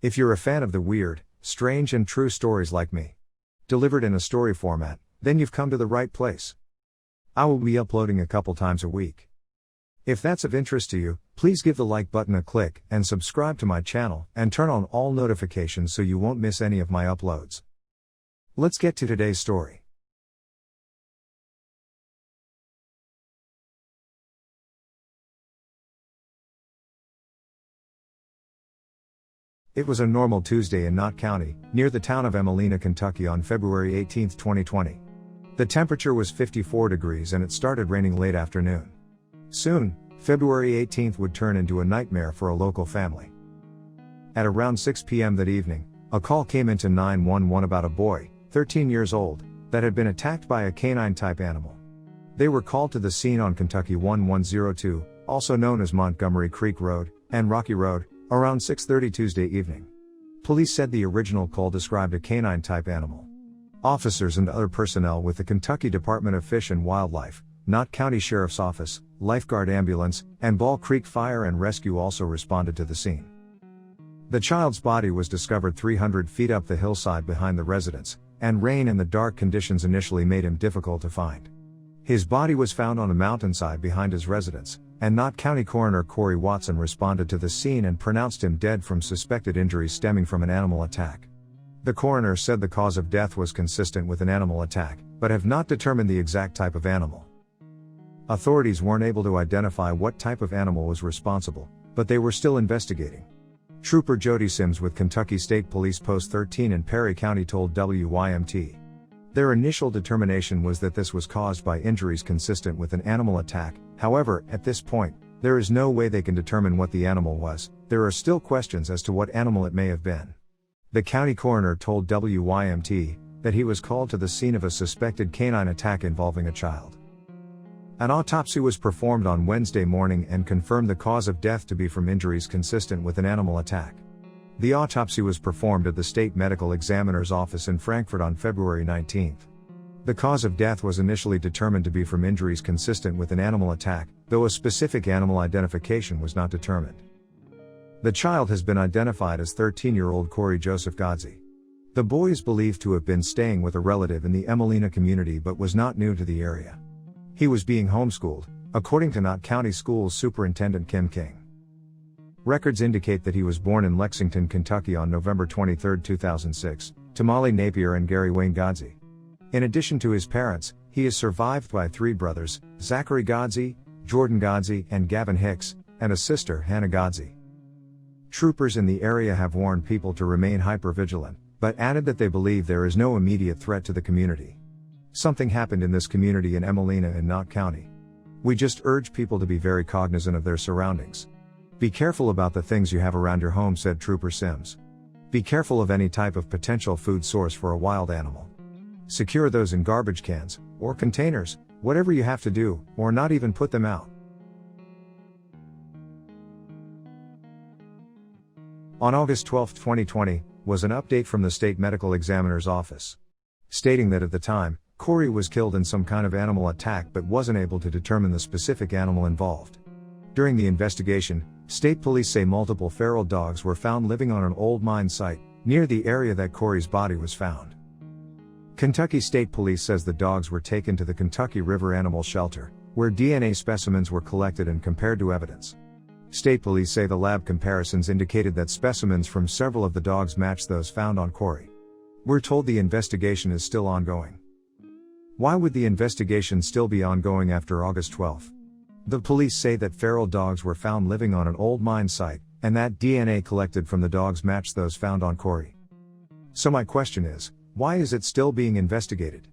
If you're a fan of the weird, strange and true stories like me, delivered in a story format, then you've come to the right place. I will be uploading a couple times a week. If that's of interest to you, please give the like button a click and subscribe to my channel and turn on all notifications so you won't miss any of my uploads. Let's get to today's story. It was a normal Tuesday in Knott County, near the town of Emmelina, Kentucky on February 18, 2020. The temperature was 54 degrees and it started raining late afternoon. Soon, February 18 would turn into a nightmare for a local family. At around 6 p.m. that evening, a call came into 911 about a boy, 13 years old, that had been attacked by a canine-type animal. They were called to the scene on Kentucky 1102, also known as Montgomery Creek Road, and Rocky Road, around 6:30 Tuesday evening. Police said the original call described a canine-type animal. Officers and other personnel with the Kentucky Department of Fish and Wildlife, Knott County Sheriff's Office, Lifeguard Ambulance, and Ball Creek Fire and Rescue also responded to the scene. The child's body was discovered 300 feet up the hillside behind the residence, and rain and the dark conditions initially made him difficult to find. His body was found on a mountainside behind his residence, and Knott County Coroner Corey Watson responded to the scene and pronounced him dead from suspected injuries stemming from an animal attack. The coroner said the cause of death was consistent with an animal attack, but have not determined the exact type of animal. Authorities weren't able to identify what type of animal was responsible, but they were still investigating. Trooper Jody Sims with Kentucky State Police Post 13 in Perry County told WYMT. Their initial determination was that this was caused by injuries consistent with an animal attack. However, at this point, there is no way they can determine what the animal was. There are still questions as to what animal it may have been. The county coroner told WYMT that he was called to the scene of a suspected canine attack involving a child. An autopsy was performed on Wednesday morning and confirmed the cause of death to be from injuries consistent with an animal attack. The autopsy was performed at the State Medical Examiner's office in Frankfort on February 19. The cause of death was initially determined to be from injuries consistent with an animal attack, though a specific animal identification was not determined. The child has been identified as 13-year-old Corey Joseph Godsey. The boy is believed to have been staying with a relative in the Emmelina community but was not new to the area. He was being homeschooled, according to Knott County Schools Superintendent Kim King. Records indicate that he was born in Lexington, Kentucky on November 23, 2006, to Molly Napier and Gary Wayne Godsey. In addition to his parents, he is survived by 3 brothers, Zachary Godsey, Jordan Godsey, and Gavin Hicks, and a sister, Hannah Godsey. Troopers in the area have warned people to remain hypervigilant, but added that they believe there is no immediate threat to the community. Something happened in this community in Emmelina in Knott County. We just urge people to be very cognizant of their surroundings. Be careful about the things you have around your home, said Trooper Sims. Be careful of any type of potential food source for a wild animal. Secure those in garbage cans, or containers, whatever you have to do, or not even put them out. On August 12, 2020, was an update from the State Medical Examiner's office, stating that at the time, Corey was killed in some kind of animal attack but wasn't able to determine the specific animal involved. During the investigation, state police say multiple feral dogs were found living on an old mine site, near the area that Corey's body was found. Kentucky State Police says the dogs were taken to the Kentucky River Animal Shelter, where DNA specimens were collected and compared to evidence. State police say the lab comparisons indicated that specimens from several of the dogs matched those found on Corey. We're told the investigation is still ongoing. Why would the investigation still be ongoing after August 12? The police say that feral dogs were found living on an old mine site, and that DNA collected from the dogs matched those found on Corey. So my question is, why is it still being investigated?